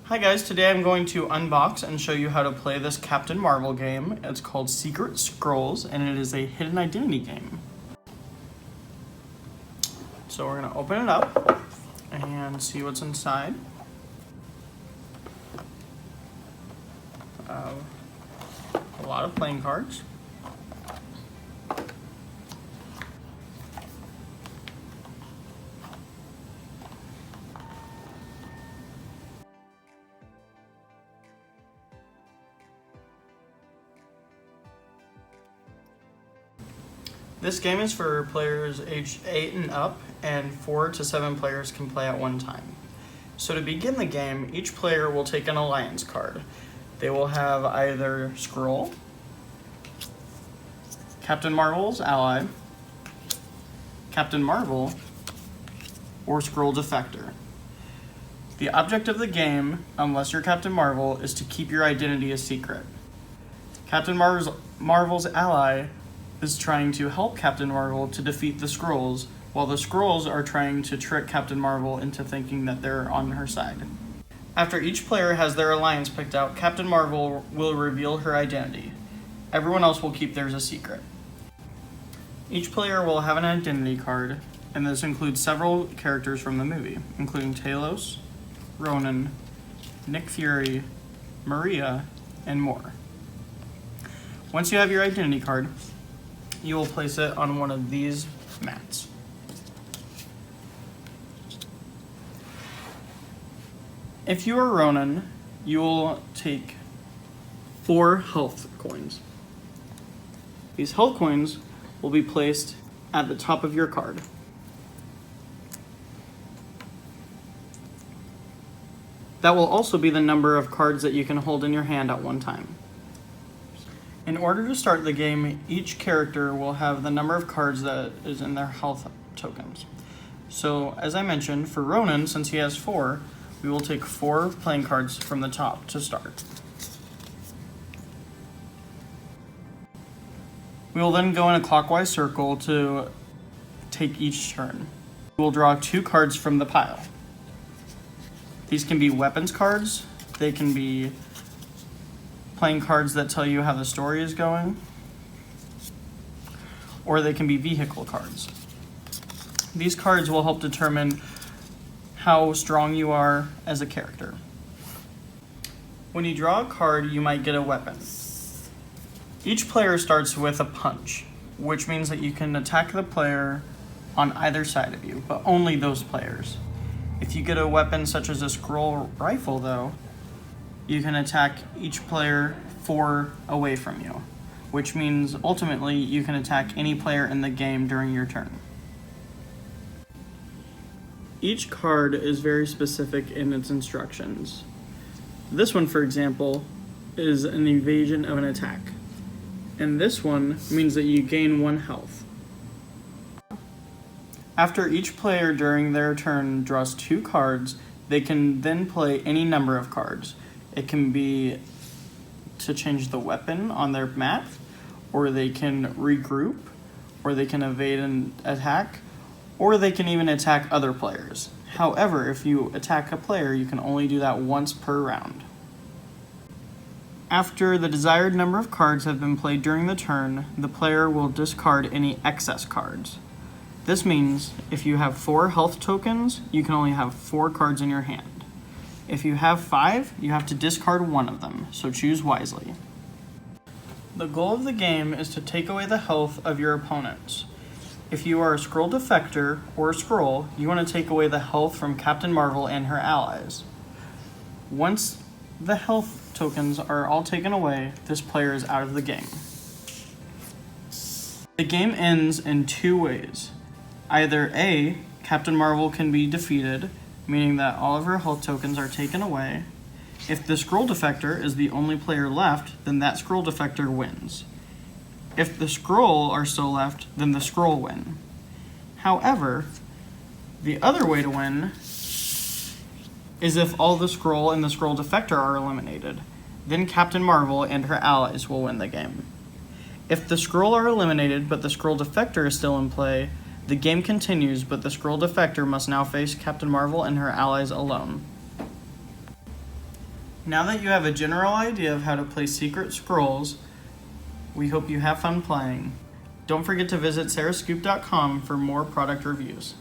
Hi guys, today I'm going to unbox and show you how to play this Captain Marvel game. It's called Secret Skrulls and it is a hidden identity game. So we're going to open it up and see what's inside. A lot of playing cards. This game is for players aged 8 and up, and 4 to 7 players can play at one time. So to begin the game, each player will take an alliance card. They will have either Skrull, Captain Marvel's ally, Captain Marvel, or Skrull Defector. The object of the game, unless you're Captain Marvel, is to keep your identity a secret. Captain Marvel's ally is trying to help Captain Marvel to defeat the Skrulls, while the Skrulls are trying to trick Captain Marvel into thinking that they're on her side. After each player has their alliance picked out, Captain Marvel will reveal her identity. Everyone else will keep theirs a secret. Each player will have an identity card, and this includes several characters from the movie, including Talos, Ronan, Nick Fury, Maria, and more. Once you have your identity card, you will place it on one of these mats. If you are Ronan, you will take 4 health coins. These health coins will be placed at the top of your card. That will also be the number of cards that you can hold in your hand at one time. In order to start the game, each character will have the number of cards that is in their health tokens. So, as I mentioned, for Ronan, since he has 4, we will take 4 playing cards from the top to start. We will then go in a clockwise circle to take each turn. We will draw 2 cards from the pile. These can be weapons cards, they can be playing cards that tell you how the story is going, or they can be vehicle cards. These cards will help determine how strong you are as a character. When you draw a card, you might get a weapon. Each player starts with a punch, which means that you can attack the player on either side of you, but only those players. If you get a weapon such as a Skrull rifle, though, you can attack each player 4 away from you, which means ultimately you can attack any player in the game during your turn. Each card is very specific in its instructions. This one, for example, is an evasion of an attack, and this one means that you gain 1 health. After each player during their turn draws 2 cards, they can then play any number of cards. It can be to change the weapon on their mat, or they can regroup, or they can evade an attack, or they can even attack other players. However, if you attack a player, you can only do that once per round. After the desired number of cards have been played during the turn, the player will discard any excess cards. This means if you have 4 health tokens, you can only have 4 cards in your hand. If you have 5, you have to discard 1 of them, so choose wisely. The goal of the game is to take away the health of your opponents. If you are a Skrull Defector or a Skrull, you want to take away the health from Captain Marvel and her allies. Once the health tokens are all taken away, this player is out of the game. The game ends in 2 ways. Either A, Captain Marvel can be defeated, meaning that all of her health tokens are taken away. If the Skrull Defector is the only player left, then that Skrull Defector wins. If the Skrull are still left, then the Skrull win. However, the other way to win is if all the Skrull and the Skrull Defector are eliminated. Then Captain Marvel and her allies will win the game. If the Skrull are eliminated but the Skrull Defector is still in play, the game continues, but the Skrull Defector must now face Captain Marvel and her allies alone. Now that you have a general idea of how to play Secret Skrulls, we hope you have fun playing. Don't forget to visit sarahscoop.com for more product reviews.